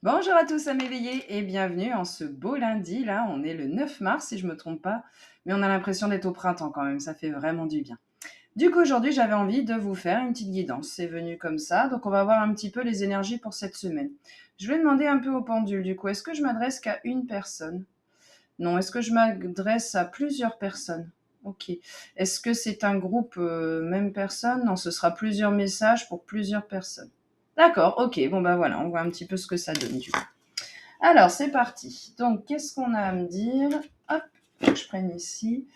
Bonjour à tous à m'éveiller et bienvenue en ce beau lundi. Là, on est le 9 mars si je me trompe pas, mais on a l'impression d'être au printemps quand même, ça fait vraiment du bien. Du coup, aujourd'hui, j'avais envie de vous faire une petite guidance. C'est venu comme ça, donc on va voir un petit peu les énergies pour cette semaine. Je vais demander un peu au pendule, du coup, est-ce que je m'adresse qu'à une personne? Non, est-ce que je m'adresse à plusieurs personnes? Ok. Est-ce que c'est un groupe, même personne? Non, ce sera plusieurs messages pour plusieurs personnes. D'accord, ok, bon bah voilà, on voit un petit peu ce que ça donne du coup. Alors, c'est parti. Donc, qu'est-ce qu'on a à me dire? Hop, faut que je prenne ici.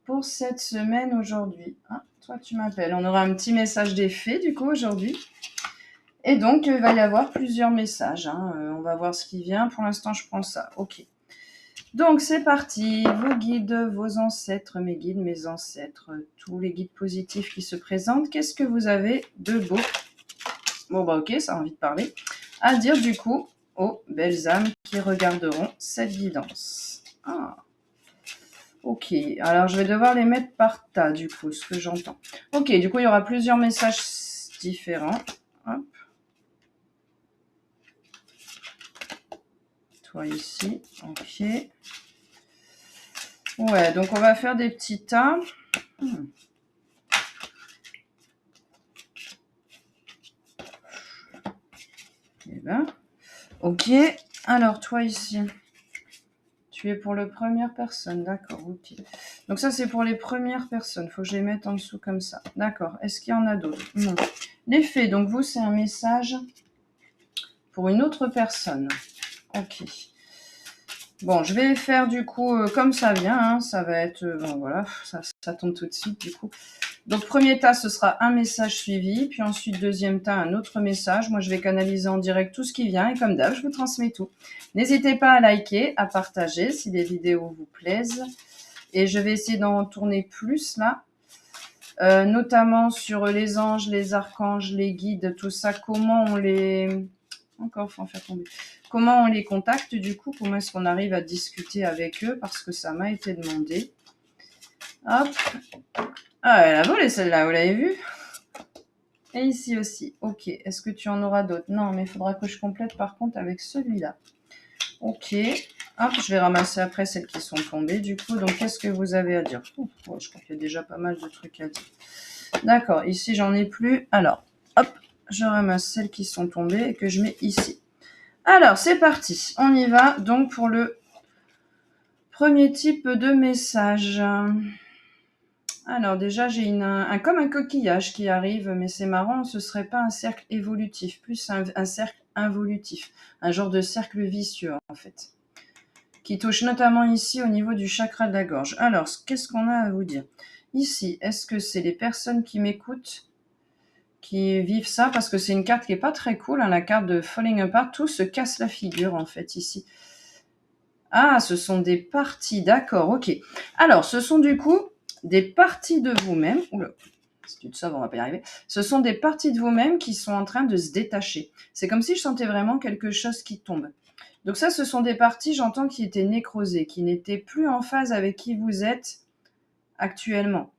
Pour cette semaine aujourd'hui. Ah, toi, tu m'appelles. On aura un petit message des fées, du coup, aujourd'hui. Et donc, il va y avoir plusieurs messages. On va voir ce qui vient. Pour l'instant, je prends ça. Ok. Donc, c'est parti. Vos guides, vos ancêtres, mes guides, mes ancêtres, tous les guides positifs qui se présentent. Qu'est-ce que vous avez de beau? Bon, bah, ok, ça a envie de parler. À dire, du coup, aux belles âmes qui regarderont cette guidance. Ah, ok. Alors, je vais devoir les mettre par tas, du coup, ce que j'entends. Ok, du coup, il y aura plusieurs messages différents. Hop. Toi ici. Ok. Ouais, donc on va faire des petits tas. Eh ben, ok. Alors, toi ici. Tu es pour la première personne, d'accord, ok. Donc ça, c'est pour les premières personnes. Il faut que je les mette en dessous comme ça. D'accord. Est-ce qu'il y en a d'autres? Non. Les faits, donc vous, c'est un message pour une autre personne. Ok. Bon, je vais faire du coup comme ça vient. Ça va être... bon, voilà, ça tombe tout de suite du coup. Donc, premier tas, ce sera un message suivi. Puis ensuite, deuxième tas, un autre message. Moi, je vais canaliser en direct tout ce qui vient. Et comme d'hab, je vous transmets tout. N'hésitez pas à liker, à partager si les vidéos vous plaisent. Et je vais essayer d'en tourner plus là. Notamment sur les anges, les archanges, les guides, tout ça. Comment on les... Encore, faut en faire tomber. Comment on les contacte du coup? Comment est-ce qu'on arrive à discuter avec eux? Parce que ça m'a été demandé. Hop. Ah, elle a volé celle-là, vous l'avez vu? Et ici aussi. Ok. Est-ce que tu en auras d'autres? Non, mais il faudra que je complète par contre avec celui-là. Ok. Hop, je vais ramasser après celles qui sont tombées du coup. Donc, qu'est-ce que vous avez à dire? Ouais, je crois qu'il y a déjà pas mal de trucs à dire. D'accord. Ici, j'en ai plus. Alors, hop, je ramasse celles qui sont tombées et que je mets ici. Alors, c'est parti. On y va donc pour le premier type de message. Alors déjà, j'ai comme un coquillage qui arrive, mais c'est marrant, ce serait pas un cercle évolutif, plus un cercle involutif, un genre de cercle vicieux en fait, qui touche notamment ici au niveau du chakra de la gorge. Alors, qu'est-ce qu'on a à vous dire? Ici, est-ce que c'est les personnes qui m'écoutent qui vivent ça? Parce que c'est une carte qui est pas très cool, la carte de Falling Apart, tout se casse la figure en fait ici. Ah, ce sont des parties, d'accord, ok. Alors, ce sont du coup des parties de vous-même. Oula, si tu te sauves, on va pas y arriver. Ce sont des parties de vous-même qui sont en train de se détacher. C'est comme si je sentais vraiment quelque chose qui tombe. Donc ça, ce sont des parties, j'entends, qui étaient nécrosées, qui n'étaient plus en phase avec qui vous êtes actuellement.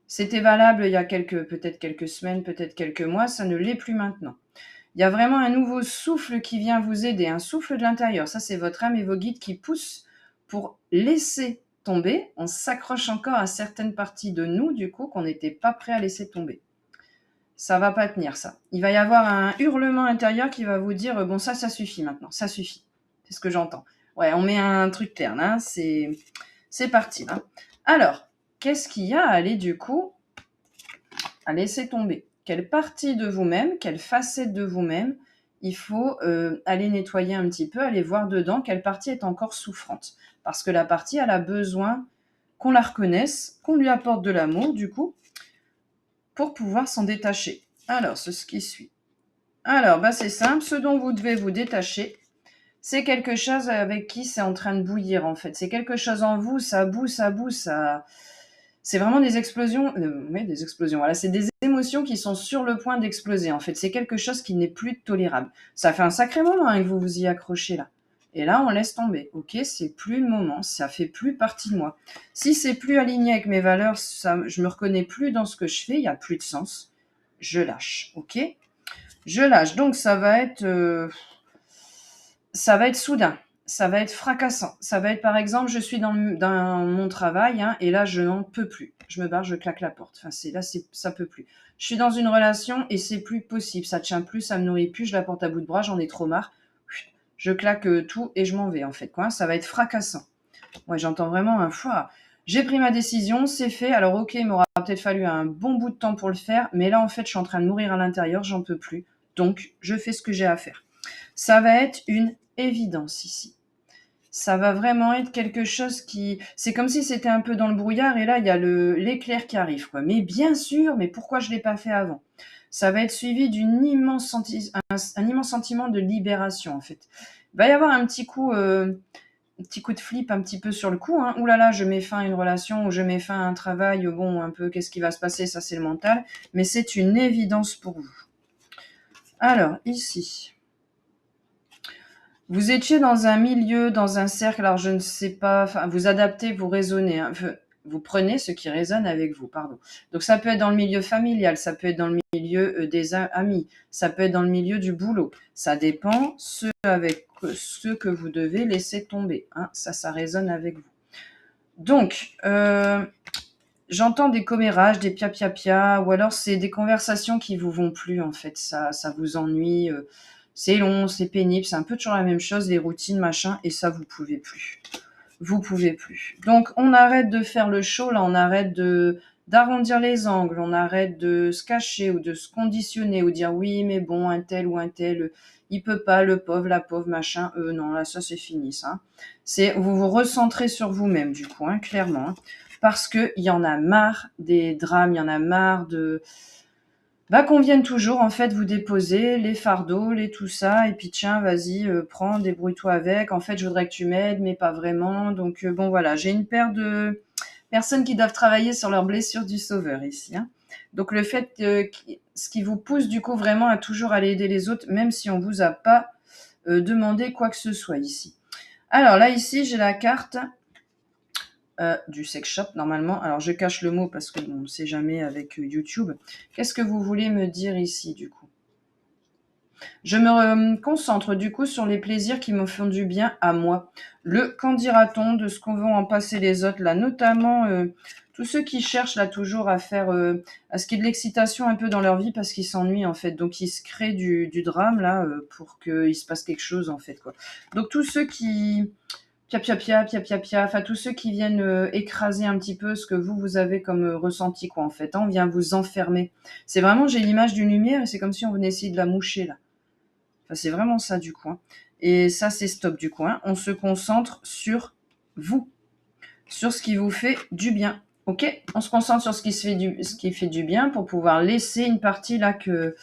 C'était valable il y a peut-être quelques semaines, peut-être quelques mois, ça ne l'est plus maintenant. Il y a vraiment un nouveau souffle qui vient vous aider, un souffle de l'intérieur. Ça, c'est votre âme et vos guides qui poussent pour laisser tomber. On s'accroche encore à certaines parties de nous, du coup, qu'on n'était pas prêt à laisser tomber. Ça va pas tenir, ça. Il va y avoir un hurlement intérieur qui va vous dire, bon, ça suffit maintenant, ça suffit. C'est ce que j'entends. Ouais, on met un truc clair, là. C'est parti, là. Alors, qu'est-ce qu'il y a à aller, du coup, à laisser tomber? Quelle partie de vous-même, quelle facette de vous-même il faut aller nettoyer un petit peu, aller voir dedans quelle partie est encore souffrante. Parce que la partie, elle a besoin qu'on la reconnaisse, qu'on lui apporte de l'amour, du coup, pour pouvoir s'en détacher. Alors, c'est ce qui suit. Alors, bah, c'est simple, ce dont vous devez vous détacher, c'est quelque chose avec qui c'est en train de bouillir, en fait. C'est quelque chose en vous, ça boue, ça... C'est vraiment des explosions, oui, des explosions, voilà, c'est des émotions qui sont sur le point d'exploser, en fait. C'est quelque chose qui n'est plus tolérable. Ça fait un sacré moment que vous vous y accrochez, là. Et là, on laisse tomber. Ok, c'est plus le moment, ça fait plus partie de moi. Si c'est plus aligné avec mes valeurs, je me reconnais plus dans ce que je fais, il n'y a plus de sens. Je lâche, ok? Je lâche. Donc, ça va être... ça va être soudain, ça va être fracassant. Ça va être, par exemple, je suis dans mon travail, hein, et là, je n'en peux plus. Je me barre, je claque la porte. Enfin, ça peut plus. Je suis dans une relation et c'est plus possible. Ça tient plus, ça me nourrit plus. Je la porte à bout de bras, j'en ai trop marre. Je claque tout et je m'en vais, en fait, quoi. Ça va être fracassant. Ouais, j'entends vraiment un foie. J'ai pris ma décision, c'est fait. Alors, ok, il m'aura peut-être fallu un bon bout de temps pour le faire, mais là, en fait, je suis en train de mourir à l'intérieur, j'en peux plus. Donc, je fais ce que j'ai à faire. Ça va être une évidence ici. Ça va vraiment être quelque chose qui... C'est comme si c'était un peu dans le brouillard et là, il y a l'éclair qui arrive, quoi. Mais bien sûr, mais pourquoi je ne l'ai pas fait avant? Ça va être suivi d'un immense, un immense sentiment de libération, en fait. Il va y avoir un petit coup de flip un petit peu sur le coup. Hein. Ouh là là, je mets fin à une relation ou je mets fin à un travail. Bon, un peu, qu'est-ce qui va se passer? Ça, c'est le mental. Mais c'est une évidence pour vous. Alors, ici... Vous étiez dans un milieu, dans un cercle, alors je ne sais pas, enfin, vous adaptez, vous raisonnez, hein, vous prenez ce qui résonne avec vous, pardon. Donc ça peut être dans le milieu familial, ça peut être dans le milieu des amis, ça peut être dans le milieu du boulot. Ça dépend ce que vous devez laisser tomber. Hein, ça résonne avec vous. Donc, j'entends des commérages, des pia-pia-pia, ou alors c'est des conversations qui vous vont plus, en fait. Ça vous ennuie. C'est long, c'est pénible, c'est un peu toujours la même chose, les routines, machin, et ça, vous pouvez plus. Vous pouvez plus. Donc, on arrête de faire le show, là, on arrête d'arrondir les angles, on arrête de se cacher ou de se conditionner ou dire oui, mais bon, un tel ou un tel, il peut pas, le pauvre, la pauvre, machin. Non, là, ça, c'est fini, ça. Vous vous recentrez sur vous-même, du coup, hein, clairement. Hein, parce qu'il y en a marre des drames, il y en a marre qu'on vienne toujours, en fait, vous déposer les fardeaux, les tout ça, et puis tiens, vas-y, prends, débrouille-toi avec. En fait, je voudrais que tu m'aides, mais pas vraiment. Donc, bon, voilà, j'ai une paire de personnes qui doivent travailler sur leurs blessures du sauveur ici. Hein. Donc, le fait, ce qui vous pousse, du coup, vraiment à toujours aller aider les autres, même si on vous a pas demandé quoi que ce soit ici. Alors, là, ici, j'ai la carte du sex shop normalement. Alors je cache le mot parce que on ne sait jamais avec YouTube. Qu'est-ce que vous voulez me dire ici du coup? Je me concentre du coup sur les plaisirs qui me font du bien à moi. Le qu'en dira-t-on de ce qu'on va en passer les autres là, notamment tous ceux qui cherchent là toujours à faire à ce qu'il y ait de l'excitation un peu dans leur vie parce qu'ils s'ennuient en fait. Donc ils se créent du drame là pour qu'il se passe quelque chose en fait quoi. Donc tous ceux qui pia, enfin tous ceux qui viennent écraser un petit peu ce que vous avez comme ressenti quoi en fait. Hein, on vient vous enfermer. C'est vraiment, j'ai l'image d'une lumière et c'est comme si on venait essayer de la moucher là. Enfin, c'est vraiment ça du coup. Hein. Et ça c'est stop du coup. Hein. On se concentre sur vous, sur ce qui vous fait du bien. Ok, on se concentre sur ce qui fait du bien pour pouvoir laisser une partie là que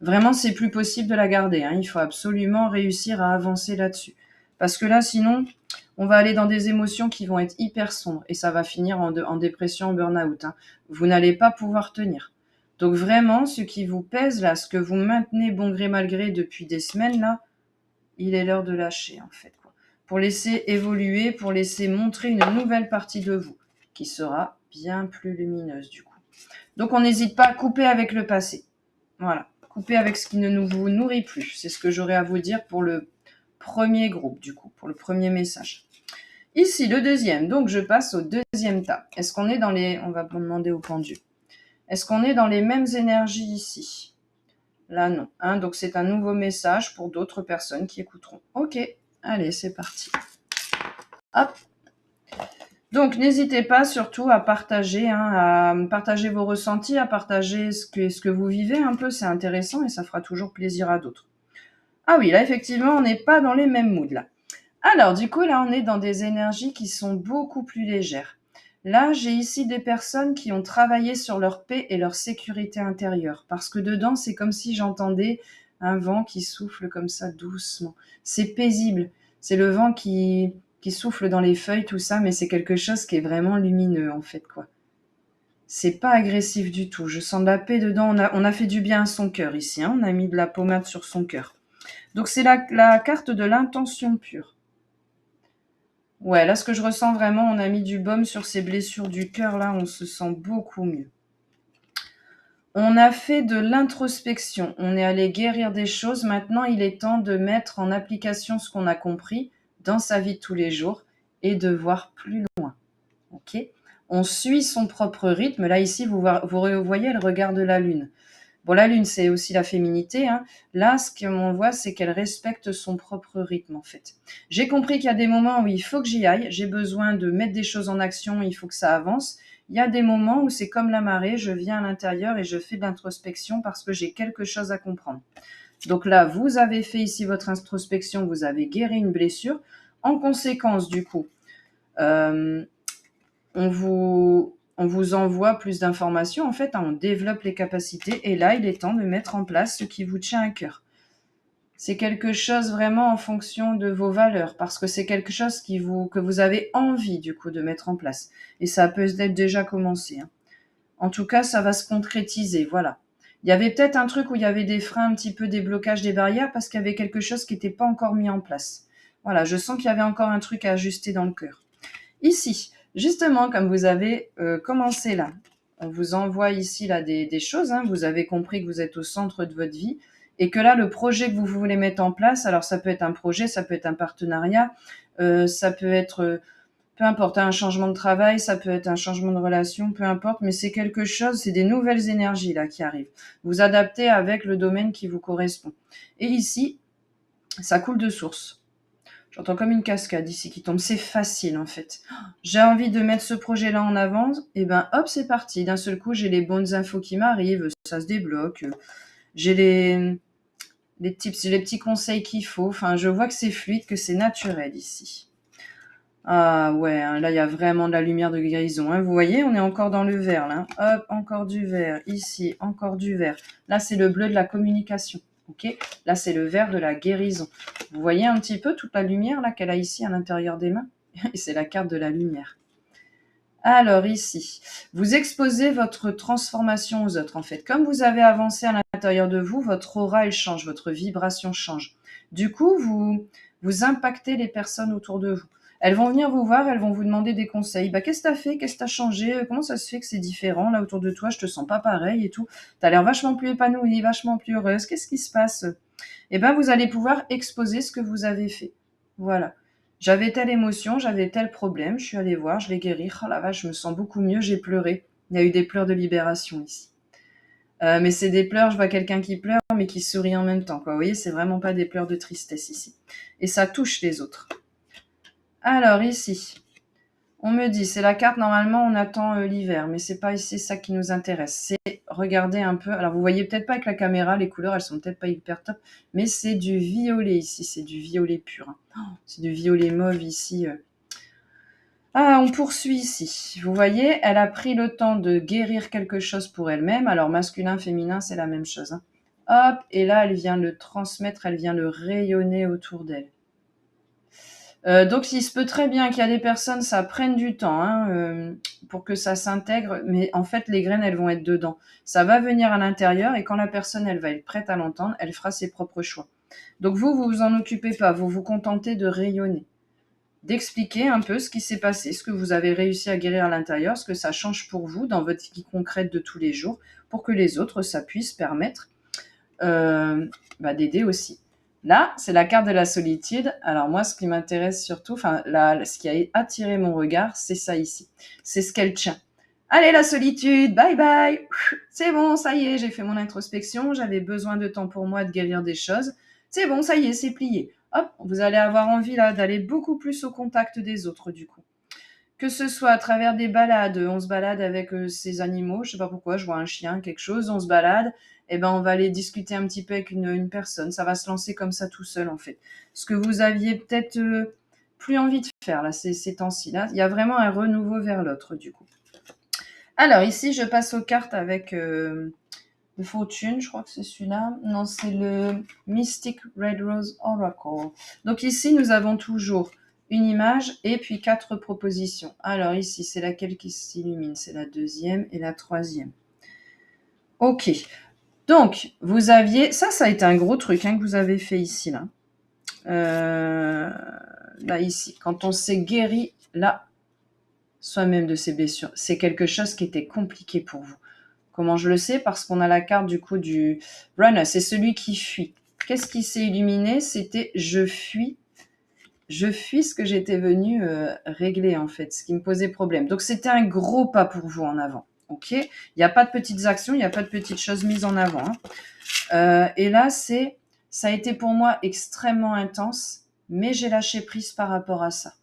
vraiment c'est plus possible de la garder. Hein. Il faut absolument réussir à avancer là-dessus. Parce que là, sinon, on va aller dans des émotions qui vont être hyper sombres et ça va finir en dépression, en burn-out. Hein. Vous n'allez pas pouvoir tenir. Donc vraiment, ce qui vous pèse là, ce que vous maintenez bon gré mal gré depuis des semaines là, il est l'heure de lâcher en fait. Quoi. Pour laisser évoluer, pour laisser montrer une nouvelle partie de vous qui sera bien plus lumineuse du coup. Donc on n'hésite pas à couper avec le passé. Voilà, couper avec ce qui ne vous nourrit plus. C'est ce que j'aurais à vous dire pour le premier groupe du coup, pour le premier message. Ici, le deuxième. Donc, je passe au deuxième tas. Est-ce qu'on est dans les... On va demander au pendu. Est-ce qu'on est dans les mêmes énergies ici? Là, non. Hein, donc, c'est un nouveau message pour d'autres personnes qui écouteront. Ok, allez, c'est parti. Hop. Donc, n'hésitez pas surtout à partager vos ressentis, à partager ce que vous vivez un peu. C'est intéressant et ça fera toujours plaisir à d'autres. Ah oui, là, effectivement, on n'est pas dans les mêmes moods, là. Alors, du coup, là, on est dans des énergies qui sont beaucoup plus légères. Là, j'ai ici des personnes qui ont travaillé sur leur paix et leur sécurité intérieure. Parce que dedans, c'est comme si j'entendais un vent qui souffle comme ça doucement. C'est paisible. C'est le vent qui souffle dans les feuilles, tout ça, mais c'est quelque chose qui est vraiment lumineux, en fait, quoi. C'est pas agressif du tout. Je sens de la paix dedans. On a fait du bien à son cœur ici. Hein. On a mis de la pommade sur son cœur. Donc, c'est la carte de l'intention pure. Ouais, là, ce que je ressens vraiment, on a mis du baume sur ces blessures du cœur, là, on se sent beaucoup mieux. On a fait de l'introspection, on est allé guérir des choses. Maintenant, il est temps de mettre en application ce qu'on a compris dans sa vie de tous les jours et de voir plus loin. Ok ? On suit son propre rythme. Là, ici, vous voyez le regard de la lune. Bon, la lune, c'est aussi la féminité. Hein. Là, ce qu'on voit, c'est qu'elle respecte son propre rythme, en fait. J'ai compris qu'il y a des moments où il faut que j'y aille. J'ai besoin de mettre des choses en action. Il faut que ça avance. Il y a des moments où c'est comme la marée. Je viens à l'intérieur et je fais de l'introspection parce que j'ai quelque chose à comprendre. Donc là, vous avez fait ici votre introspection. Vous avez guéri une blessure. En conséquence, du coup, on vous envoie plus d'informations, en fait, on développe les capacités, et là, il est temps de mettre en place ce qui vous tient à cœur. C'est quelque chose vraiment en fonction de vos valeurs, parce que c'est quelque chose que vous avez envie, du coup, de mettre en place. Et ça peut être déjà commencé. Hein. En tout cas, ça va se concrétiser, voilà. Il y avait peut-être un truc où il y avait des freins, un petit peu des blocages, des barrières, parce qu'il y avait quelque chose qui n'était pas encore mis en place. Voilà, je sens qu'il y avait encore un truc à ajuster dans le cœur. Ici, justement, comme vous avez commencé là, on vous envoie ici là des choses, hein, vous avez compris que vous êtes au centre de votre vie et que là, le projet que vous voulez mettre en place, alors ça peut être un projet, ça peut être un partenariat, ça peut être, peu importe, un changement de travail, ça peut être un changement de relation, peu importe, mais c'est quelque chose, c'est des nouvelles énergies là qui arrivent. Vous adaptez avec le domaine qui vous correspond. Et ici, ça coule de source. J'entends comme une cascade ici qui tombe. C'est facile en fait. J'ai envie de mettre ce projet-là en avant. Et ben hop, c'est parti. D'un seul coup, j'ai les bonnes infos qui m'arrivent. Ça se débloque. J'ai les tips, j'ai les petits conseils qu'il faut. Enfin, je vois que c'est fluide, que c'est naturel ici. Ah ouais, hein, là, il y a vraiment de la lumière de guérison. Hein. Vous voyez, on est encore dans le vert là. Hop, encore du vert. Ici, encore du vert. Là, c'est le bleu de la communication. Ok, là, c'est le vert de la guérison. Vous voyez un petit peu toute la lumière là qu'elle a ici à l'intérieur des mains. Et c'est la carte de la lumière. Alors ici, vous exposez votre transformation aux autres en fait. Comme vous avez avancé à l'intérieur de vous, votre aura elle change, votre vibration change. Du coup, vous impactez les personnes autour de vous. Elles vont venir vous voir, elles vont vous demander des conseils. Bah, qu'est-ce que t'as fait? Qu'est-ce que t'as changé? Comment ça se fait que c'est différent là autour de toi? Je te sens pas pareil et tout. T'as l'air vachement plus épanouie, vachement plus heureuse. Qu'est-ce qui se passe? Eh ben, vous allez pouvoir exposer ce que vous avez fait. Voilà. J'avais telle émotion, j'avais tel problème, je suis allée voir, je l'ai guéri. Oh la vache, je me sens beaucoup mieux, j'ai pleuré. Il y a eu des pleurs de libération ici. Mais c'est des pleurs, je vois quelqu'un qui pleure, mais qui sourit en même temps. Quoi. Vous voyez, c'est vraiment pas des pleurs de tristesse ici. Et ça touche les autres. Alors ici, on me dit, c'est la carte, normalement on attend l'hiver, mais c'est pas ici ça qui nous intéresse. C'est regarder un peu, alors vous voyez peut-être pas avec la caméra, les couleurs elles sont peut-être pas hyper top, mais c'est du violet ici, c'est du violet pur. Hein. Oh, c'est du violet mauve ici. Ah, on poursuit ici. Vous voyez, elle a pris le temps de guérir quelque chose pour elle-même. Alors masculin, féminin, c'est la même chose. Hein. Hop, et là elle vient le transmettre, elle vient le rayonner autour d'elle. Donc il se peut très bien qu'il y a des personnes, ça prenne du temps hein, pour que ça s'intègre, mais en fait les graines elles vont être dedans. Ça va venir à l'intérieur et quand la personne elle va être prête à l'entendre, elle fera ses propres choix. Donc vous vous en occupez pas, vous vous contentez de rayonner, d'expliquer un peu ce qui s'est passé, ce que vous avez réussi à guérir à l'intérieur, ce que ça change pour vous dans votre vie concrète de tous les jours, pour que les autres ça puisse permettre d'aider aussi. Là, c'est la carte de la solitude. Alors moi, ce qui m'intéresse surtout, enfin, ce qui a attiré mon regard, c'est ça ici. C'est ce qu'elle tient. Allez, la solitude, bye bye. C'est bon, ça y est, j'ai fait mon introspection. J'avais besoin de temps pour moi de guérir des choses. C'est bon, ça y est, c'est plié. Hop, vous allez avoir envie là d'aller beaucoup plus au contact des autres du coup. Que ce soit à travers des balades, on se balade avec ces animaux, je sais pas pourquoi, je vois un chien, quelque chose, on se balade, et ben on va aller discuter un petit peu avec une personne, ça va se lancer comme ça tout seul en fait. Ce que vous aviez peut-être plus envie de faire là ces temps-ci, là, il y a vraiment un renouveau vers l'autre du coup. Alors ici je passe aux cartes avec le Fortune, je crois que c'est celui-là. Non, c'est le Mystic Red Rose Oracle. Donc ici nous avons toujours une image et puis 4 propositions. Alors ici, c'est laquelle qui s'illumine? C'est la deuxième et la troisième. Ok. Donc, vous aviez... Ça a été un gros truc hein, que vous avez fait ici, là. Là, ici. Quand on s'est guéri, là, soi-même de ses blessures. C'est quelque chose qui était compliqué pour vous. Comment je le sais? Parce qu'on a la carte du coup du runner, c'est celui qui fuit. Qu'est-ce qui s'est illuminé? C'était je fuis ce que j'étais venue régler en fait, ce qui me posait problème. Donc c'était un gros pas pour vous en avant. Ok, il n'y a pas de petites actions, il n'y a pas de petites choses mises en avant. Et là, ça a été pour moi extrêmement intense, mais j'ai lâché prise par rapport à ça.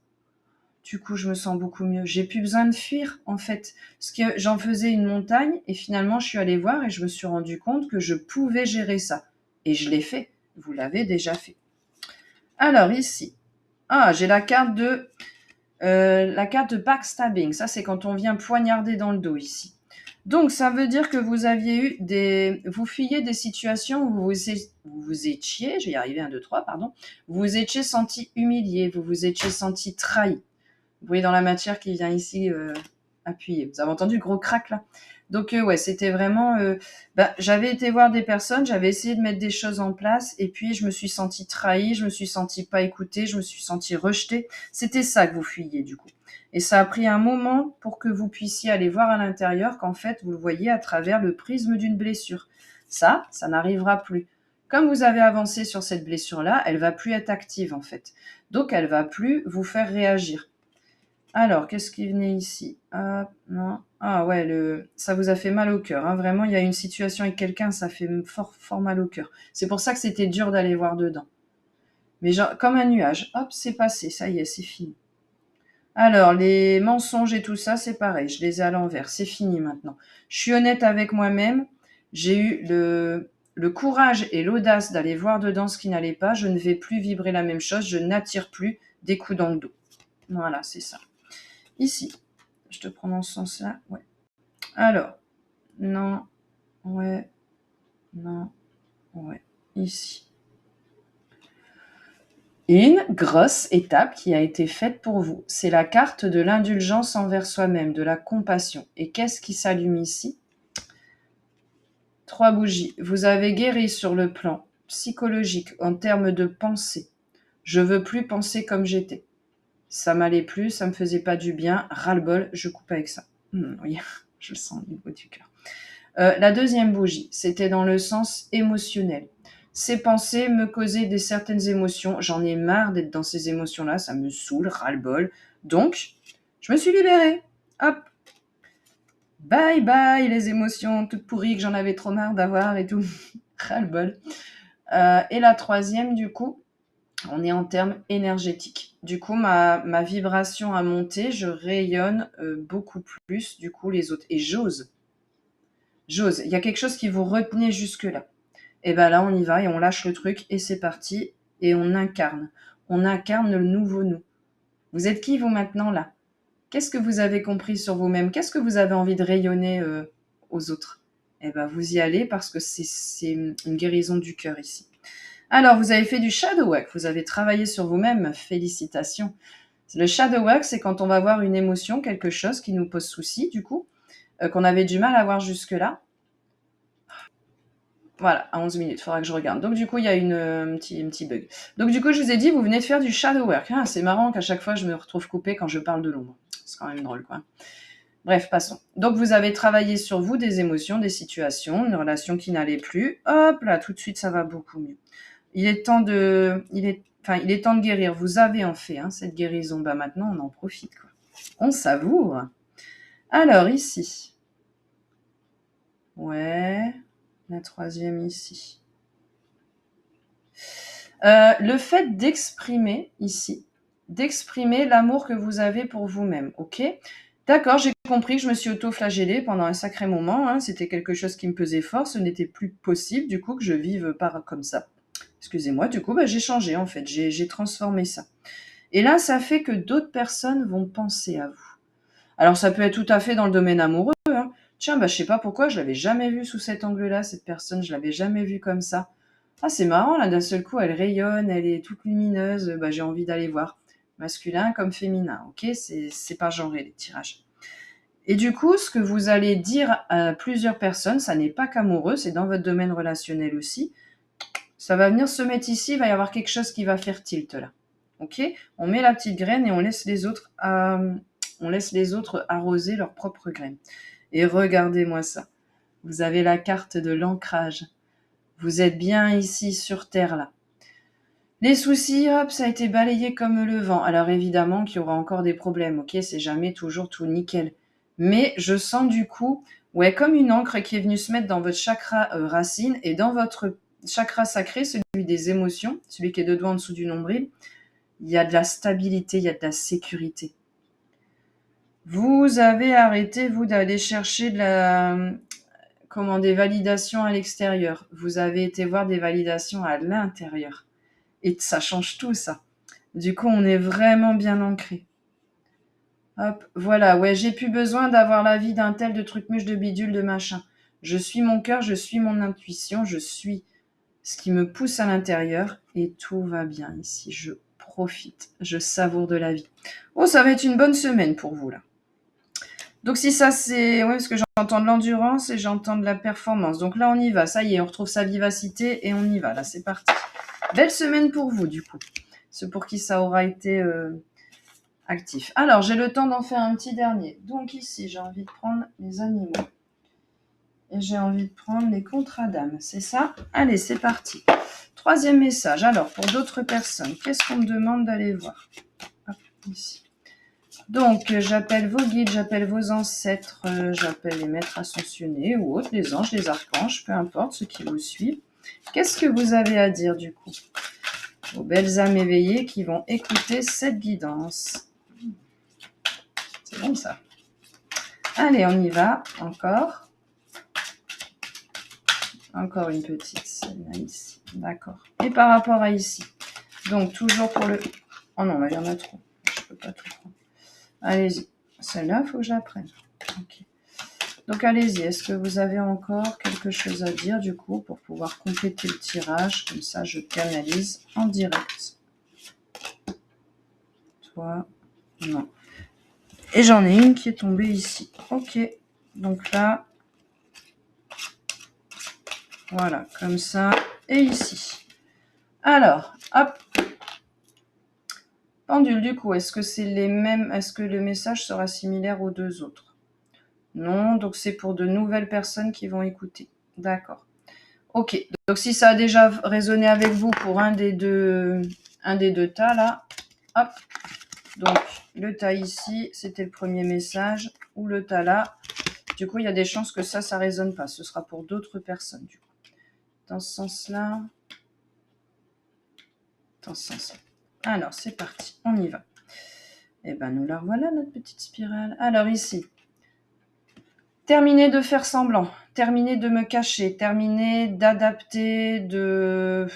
Du coup, je me sens beaucoup mieux. J'ai plus besoin de fuir, en fait. Parce que j'en faisais une montagne et finalement, je suis allée voir et je me suis rendu compte que je pouvais gérer ça. Et je l'ai fait. Vous l'avez déjà fait. Alors, ici. Ah, j'ai la carte de backstabbing. Ça, c'est quand on vient poignarder dans le dos, ici. Donc, ça veut dire que vous aviez eu vous fuyez des situations où vous étiez, je vais y arriver, 1, 2, 3, pardon, vous vous étiez senti humilié, vous vous étiez senti trahi. Vous voyez dans la matière qui vient ici appuyer. Vous avez entendu le gros crack là? Donc ouais, c'était vraiment... j'avais été voir des personnes, j'avais essayé de mettre des choses en place et puis je me suis sentie trahie, je me suis sentie pas écoutée, je me suis sentie rejetée. C'était ça que vous fuyiez du coup. Et ça a pris un moment pour que vous puissiez aller voir à l'intérieur qu'en fait, vous le voyez à travers le prisme d'une blessure. Ça n'arrivera plus. Comme vous avez avancé sur cette blessure-là, elle va plus être active en fait. Donc elle va plus vous faire réagir. Alors, qu'est-ce qui venait ici? Ah, non. Ah ouais, ça vous a fait mal au cœur. Hein. Vraiment, il y a une situation avec quelqu'un, ça fait fort, fort mal au cœur. C'est pour ça que c'était dur d'aller voir dedans. Mais genre, comme un nuage. Hop, c'est passé. Ça y est, c'est fini. Alors, les mensonges et tout ça, c'est pareil. Je les ai à l'envers. C'est fini maintenant. Je suis honnête avec moi-même. J'ai eu le courage et l'audace d'aller voir dedans ce qui n'allait pas. Je ne vais plus vibrer la même chose. Je n'attire plus des coups dans le dos. Voilà, c'est ça. Ici. Je te prends dans ce sens-là. Ouais. Alors, non, ouais, non, ouais. Ici. Une grosse étape qui a été faite pour vous. C'est la carte de l'indulgence envers soi-même, de la compassion. Et qu'est-ce qui s'allume ici? 3 bougies. Vous avez guéri sur le plan psychologique en termes de pensée. Je veux plus penser comme j'étais. Ça m'allait plus, ça me faisait pas du bien. Ras-le-bol, je coupe avec ça. Oui, je le sens au niveau du cœur. La deuxième bougie, c'était dans le sens émotionnel. Ces pensées me causaient des certaines émotions. J'en ai marre d'être dans ces émotions-là. Ça me saoule, ras-le-bol. Donc, je me suis libérée. Hop. Bye bye les émotions toutes pourries que j'en avais trop marre d'avoir et tout. Ras-le-bol. Et la troisième, du coup, on est en termes énergétiques. Du coup, ma vibration a monté. Je rayonne beaucoup plus, du coup, les autres. Et j'ose. Il y a quelque chose qui vous retenait jusque-là. Et bien là, on y va et on lâche le truc et c'est parti. Et on incarne. On incarne le nouveau nous. Vous êtes qui, vous, maintenant, là? Qu'est-ce que vous avez compris sur vous-même? Qu'est-ce que vous avez envie de rayonner aux autres? Eh bien, vous y allez parce que c'est une guérison du cœur ici. Alors, vous avez fait du shadow work. Vous avez travaillé sur vous-même. Félicitations. Le shadow work, c'est quand on va voir une émotion, quelque chose qui nous pose souci, du coup, qu'on avait du mal à voir jusque-là. Voilà, à 11 minutes, il faudra que je regarde. Donc du coup, il y a un petit bug. Donc du coup, je vous ai dit, vous venez de faire du shadow work. Ah, c'est marrant qu'à chaque fois, je me retrouve coupée quand je parle de l'ombre. C'est quand même drôle, quoi. Bref, passons. Donc vous avez travaillé sur vous des émotions, des situations, une relation qui n'allait plus. Hop là, tout de suite, ça va beaucoup mieux. Il est temps de guérir. Vous avez en fait cette guérison. Bah maintenant, on en profite, quoi. On savoure. Alors ici. Ouais. La troisième ici. Le fait d'exprimer ici, d'exprimer l'amour que vous avez pour vous-même, ok? D'accord, j'ai compris que je me suis auto-flagellée pendant un sacré moment, c'était quelque chose qui me pesait fort, ce n'était plus possible du coup que je vive comme ça. Excusez-moi, du coup, j'ai changé en fait, j'ai transformé ça. Et là, ça fait que d'autres personnes vont penser à vous. Alors ça peut être tout à fait dans le domaine amoureux, Tiens, je sais pas pourquoi, je l'avais jamais vue sous cet angle-là, cette personne, je l'avais jamais vue comme ça. Ah, c'est marrant, là, d'un seul coup, elle rayonne, elle est toute lumineuse, j'ai envie d'aller voir. Masculin comme féminin, ok? C'est pas genré, les tirages. Et du coup, ce que vous allez dire à plusieurs personnes, ça n'est pas qu'amoureux, c'est dans votre domaine relationnel aussi. Ça va venir se mettre ici, il va y avoir quelque chose qui va faire tilt, là. Ok? On met la petite graine et on laisse les autres arroser leurs propres graines. Et regardez-moi ça. Vous avez la carte de l'ancrage. Vous êtes bien ici sur Terre, là. Les soucis, hop, ça a été balayé comme le vent. Alors évidemment qu'il y aura encore des problèmes, ok? C'est jamais toujours tout nickel. Mais je sens du coup, ouais, comme une encre qui est venue se mettre dans votre chakra racine et dans votre chakra sacré, celui des émotions, celui qui est deux doigts en dessous du nombril, il y a de la stabilité, il y a de la sécurité. Vous avez arrêté, vous, d'aller chercher des validations à l'extérieur. Vous avez été voir des validations à l'intérieur. Et ça change tout, ça. Du coup, on est vraiment bien ancré. Hop, voilà, ouais, j'ai plus besoin d'avoir l'avis d'un tel, de truc-muche, de bidule, de machin. Je suis mon cœur, je suis mon intuition, je suis ce qui me pousse à l'intérieur et tout va bien ici. Je profite, je savoure de la vie. Oh, ça va être une bonne semaine pour vous, là. Donc si ça c'est... Oui, parce que j'entends de l'endurance et j'entends de la performance. Donc là, on y va. Ça y est, on retrouve sa vivacité et on y va. Là, c'est parti. Belle semaine pour vous, du coup. C'est pour qui ça aura été actif. Alors, j'ai le temps d'en faire un petit dernier. Donc ici, j'ai envie de prendre les animaux. Et j'ai envie de prendre les contrats d'âme. C'est ça? Allez, c'est parti. Troisième message. Alors, pour d'autres personnes, qu'est-ce qu'on me demande d'aller voir? Hop, ici. Donc, j'appelle vos guides, j'appelle vos ancêtres, j'appelle les maîtres ascensionnés ou autres, les anges, les archanges, peu importe, ceux qui vous suivent. Qu'est-ce que vous avez à dire du coup? Vos belles âmes éveillées qui vont écouter cette guidance. C'est bon ça. Allez, on y va. Encore. Encore une petite, celle-là ici. D'accord. Et par rapport à ici. Donc, toujours pour le... Oh non, là, il y en a trop. Je ne peux pas tout prendre. Allez-y. Celle-là, il faut que j'apprenne. Ok. Donc, allez-y. Est-ce que vous avez encore quelque chose à dire, du coup, pour pouvoir compléter le tirage? Comme ça, je canalise en direct. Toi, non. Et j'en ai une qui est tombée ici. Ok. Donc là, voilà, comme ça. Et ici. Alors, hop. Pendule, du coup, est-ce que c'est les mêmes? Est-ce que le message sera similaire aux deux autres? Non, donc c'est pour de nouvelles personnes qui vont écouter. D'accord. Ok, donc si ça a déjà résonné avec vous pour un des deux tas, là, hop. Donc, le tas ici, c'était le premier message, ou le tas là. Du coup, il y a des chances que ça résonne pas. Ce sera pour d'autres personnes, du coup. Dans ce sens-là. Dans ce sens-là. Alors, c'est parti. On y va. Eh ben, nous la revoilà, notre petite spirale. Alors, ici. Terminer de faire semblant. Terminer de me cacher. Terminer d'adapter, de...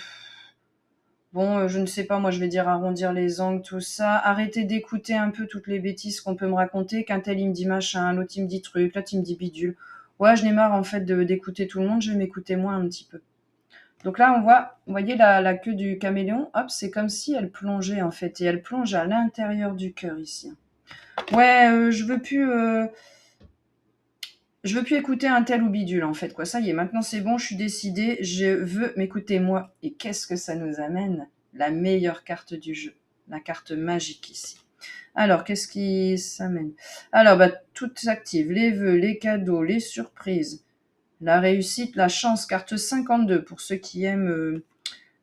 Bon, je ne sais pas, moi je vais dire arrondir les angles, tout ça. Arrêter d'écouter un peu toutes les bêtises qu'on peut me raconter. Qu'un tel il me dit machin, l'autre il me dit truc, l'autre il me dit bidule. Ouais, je n'ai marre en fait d'écouter tout le monde, je vais m'écouter moi un petit peu. Donc là, on voit, vous voyez la queue du caméléon, hop, c'est comme si elle plongeait en fait. Et elle plonge à l'intérieur du cœur ici. Ouais, je veux plus écouter un tel ou bidule en fait. Quoi. Ça y est, maintenant c'est bon, je suis décidée, je veux m'écouter moi. Et qu'est-ce que ça nous amène? La meilleure carte du jeu, la carte magique ici. Alors, qu'est-ce qui s'amène? Alors, tout s'active, les vœux, les cadeaux, les surprises, la réussite, la chance, carte 52 pour ceux qui aiment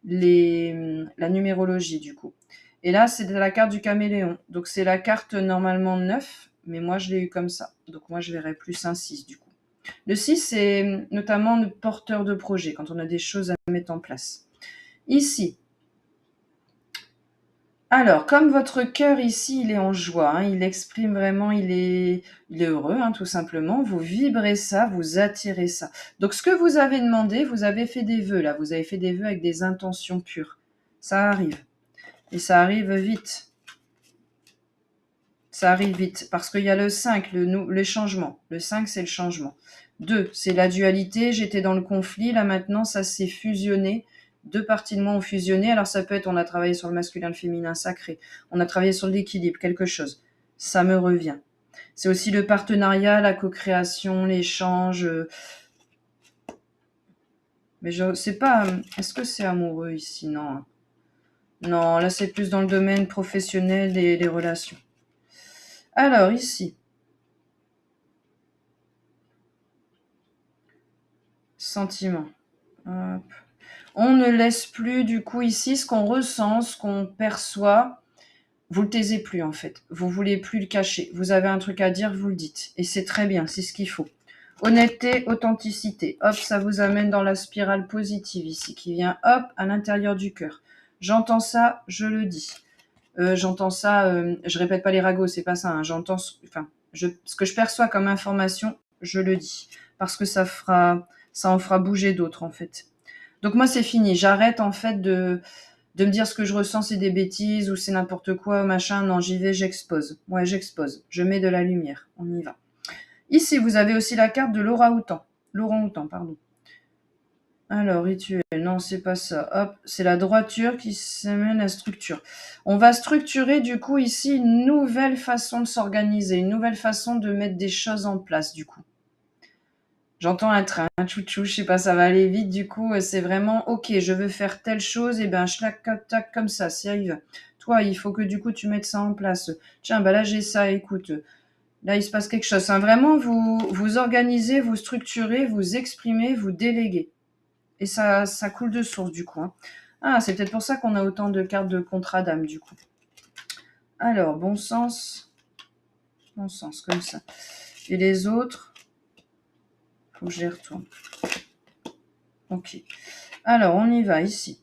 la numérologie du coup. Et là, c'est la carte du caméléon. Donc, c'est la carte normalement 9, mais moi, je l'ai eu comme ça. Donc, moi, je verrai plus un 6 du coup. Le 6, c'est notamment le porteur de projet, quand on a des choses à mettre en place. Ici, alors, comme votre cœur ici, il est en joie, hein, il exprime vraiment, il est heureux, hein, tout simplement, vous vibrez ça, vous attirez ça. Donc, ce que vous avez demandé, vous avez fait des vœux, là, vous avez fait des vœux avec des intentions pures. Ça arrive. Et ça arrive vite. Ça arrive vite, parce qu'il y a le 5, le changement. Le 5, c'est le changement. 2, c'est la dualité, j'étais dans le conflit, là maintenant, ça s'est fusionné. Deux parties de moi ont fusionné, alors ça peut être, on a travaillé sur le masculin, le féminin sacré, on a travaillé sur l'équilibre, quelque chose. Ça me revient. C'est aussi le partenariat, la co-création, l'échange. Mais je sais pas, est-ce que c'est amoureux ici? Non. Non, là c'est plus dans le domaine professionnel et les relations. Alors, ici. Sentiment. Hop. On ne laisse plus, du coup, ici, ce qu'on ressent, ce qu'on perçoit. Vous le taisez plus, en fait. Vous voulez plus le cacher. Vous avez un truc à dire, vous le dites. Et c'est très bien, c'est ce qu'il faut. Honnêteté, authenticité. Hop, ça vous amène dans la spirale positive ici, qui vient, hop, à l'intérieur du cœur. J'entends ça, je le dis. J'entends ça, je répète pas les ragots, c'est pas ça. Hein, j'entends, ce que je perçois comme information, je le dis. Parce que ça en fera bouger d'autres, en fait. Donc moi, c'est fini. J'arrête, en fait, de me dire ce que je ressens, c'est des bêtises ou c'est n'importe quoi, machin. Non, j'y vais, j'expose. Ouais, j'expose. Je mets de la lumière. On y va. Ici, vous avez aussi la carte de l'orang-outan. L'orang-outan, pardon. Alors, rituel. Non, c'est pas ça. Hop, c'est la droiture qui s'amène la structure. On va structurer, du coup, ici, une nouvelle façon de s'organiser, une nouvelle façon de mettre des choses en place, du coup. J'entends un train, un chouchou, je sais pas, ça va aller vite, du coup, c'est vraiment, ok, je veux faire telle chose, et ben, tac, comme ça arrive. Toi, il faut que, du coup, tu mettes ça en place. Tiens, bah là, j'ai ça, écoute, là, il se passe quelque chose. Hein. Vraiment, vous organisez, vous structurez, vous exprimez, vous déléguez. Et ça coule de source, du coup. Hein. Ah, c'est peut-être pour ça qu'on a autant de cartes de contrat d'âme, du coup. Alors, bon sens, comme ça. Et les autres, faut que je les retourne. Ok. Alors, on y va ici.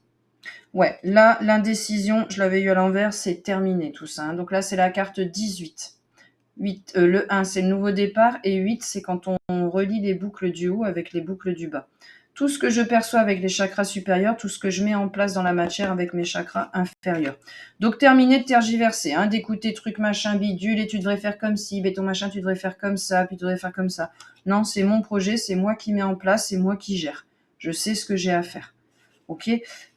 Ouais, là, l'indécision, je l'avais eu à l'envers, c'est terminé tout ça. Hein. Donc là, c'est la carte 18. 8, le 1, c'est le nouveau départ. Et 8, c'est quand on relie les boucles du haut avec les boucles du bas. Tout ce que je perçois avec les chakras supérieurs, tout ce que je mets en place dans la matière avec mes chakras inférieurs. Donc, terminer de tergiverser, hein, d'écouter truc machin bidule, et tu devrais faire comme ci, béton machin, tu devrais faire comme ça, puis tu devrais faire comme ça. Non, c'est mon projet, c'est moi qui mets en place, c'est moi qui gère. Je sais ce que j'ai à faire. Ok ?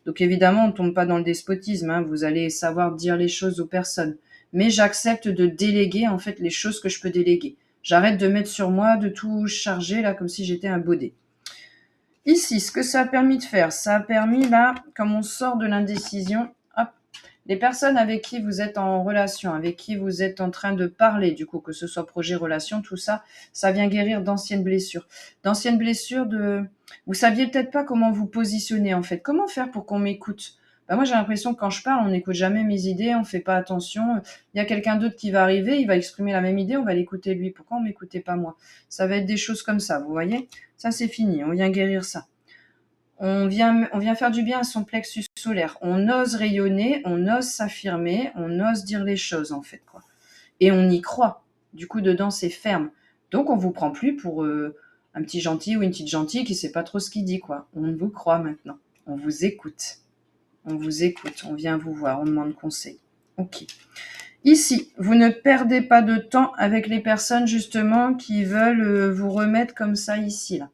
Donc, évidemment, on ne tombe pas dans le despotisme, hein, vous allez savoir dire les choses aux personnes. Mais j'accepte de déléguer, en fait, les choses que je peux déléguer. J'arrête de mettre sur moi, de tout charger, là, comme si j'étais un baudet. Ici, ce que ça a permis de faire, ça a permis, là, comme on sort de l'indécision, hop, les personnes avec qui vous êtes en relation, avec qui vous êtes en train de parler, du coup, que ce soit projet, relation, tout ça, ça vient guérir d'anciennes blessures. D'anciennes blessures de... Vous saviez peut-être pas comment vous positionner, en fait. Comment faire pour qu'on m'écoute ? Ben moi, j'ai l'impression que quand je parle, on n'écoute jamais mes idées, on fait pas attention. Il y a quelqu'un d'autre qui va arriver, il va exprimer la même idée, on va l'écouter lui. Pourquoi on m'écoutait pas moi ? Ça va être des choses comme ça, vous voyez ? Ça, c'est fini, on vient guérir ça. On vient faire du bien à son plexus solaire. On ose rayonner, on ose s'affirmer, on ose dire les choses, en fait, quoi. Et on y croit. Du coup, dedans, c'est ferme. Donc, on vous prend plus pour un petit gentil ou une petite gentille qui sait pas trop ce qu'il dit, quoi. On vous croit maintenant. On vous écoute. On vous écoute. On vient vous voir. On demande conseil. Ok. Ici, vous ne perdez pas de temps avec les personnes, justement, qui veulent vous remettre comme ça, ici, là.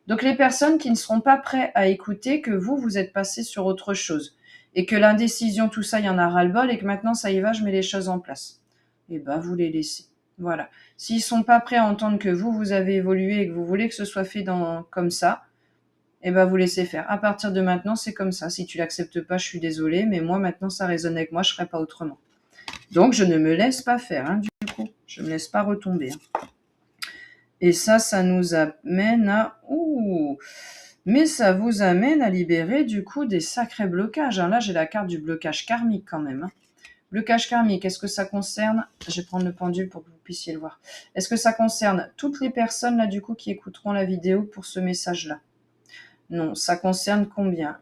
Donc, les personnes qui ne seront pas prêtes à écouter que vous êtes passé sur autre chose. Et que l'indécision, tout ça, il y en a ras-le-bol et que maintenant, ça y va, je mets les choses en place. Eh ben, vous les laissez. Voilà. S'ils sont pas prêts à entendre que vous avez évolué et que vous voulez que ce soit fait comme ça, eh ben, vous laissez faire. À partir de maintenant, c'est comme ça. Si tu l'acceptes pas, je suis désolée, mais moi, maintenant, ça résonne avec moi, je ferai pas autrement. Donc, je ne me laisse pas faire, hein, du coup. Je me laisse pas retomber. Hein. Et ça nous amène à... Ouh, mais ça vous amène à libérer, du coup, des sacrés blocages. Hein. Là, j'ai la carte du blocage karmique, quand même. Hein. Blocage karmique, est-ce que ça concerne... Je vais prendre le pendule pour que vous puissiez le voir. Est-ce que ça concerne toutes les personnes, là, du coup, qui écouteront la vidéo pour ce message-là ? Non, ça concerne combien ?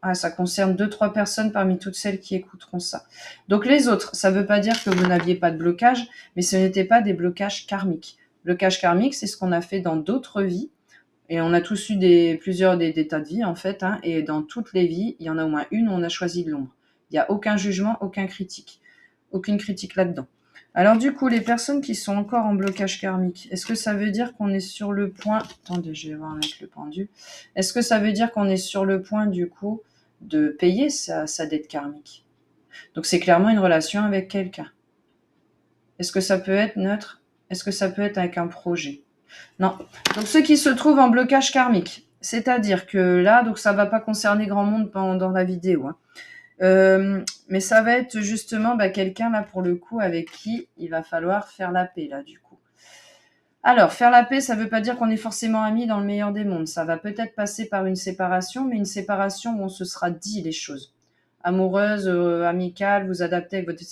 Ah, ça concerne 2-3 personnes parmi toutes celles qui écouteront ça. Donc les autres, ça ne veut pas dire que vous n'aviez pas de blocage, mais ce n'était pas des blocages karmiques. Blocage karmique, c'est ce qu'on a fait dans d'autres vies. Et on a tous eu plusieurs des tas de vies, en fait. Hein, et dans toutes les vies, il y en a au moins une où on a choisi de l'ombre. Il n'y a aucun jugement, aucune critique là-dedans. Alors du coup, les personnes qui sont encore en blocage karmique, est-ce que ça veut dire qu'on est sur le point... Attendez, je vais voir avec le pendule. Est-ce que ça veut dire qu'on est sur le point, du coup, de payer sa dette karmique ? Donc c'est clairement une relation avec quelqu'un. Est-ce que ça peut être neutre ? Est-ce que ça peut être avec un projet ? Non. Donc ceux qui se trouvent en blocage karmique, c'est-à-dire que là, donc ça va pas concerner grand monde dans la vidéo, hein. Mais ça va être justement quelqu'un là pour le coup avec qui il va falloir faire la paix là du coup. Alors, faire la paix, ça ne veut pas dire qu'on est forcément amis dans le meilleur des mondes. Ça va peut-être passer par une séparation, mais une séparation où on se sera dit les choses. Amoureuse, amicale, vous adaptez avec votre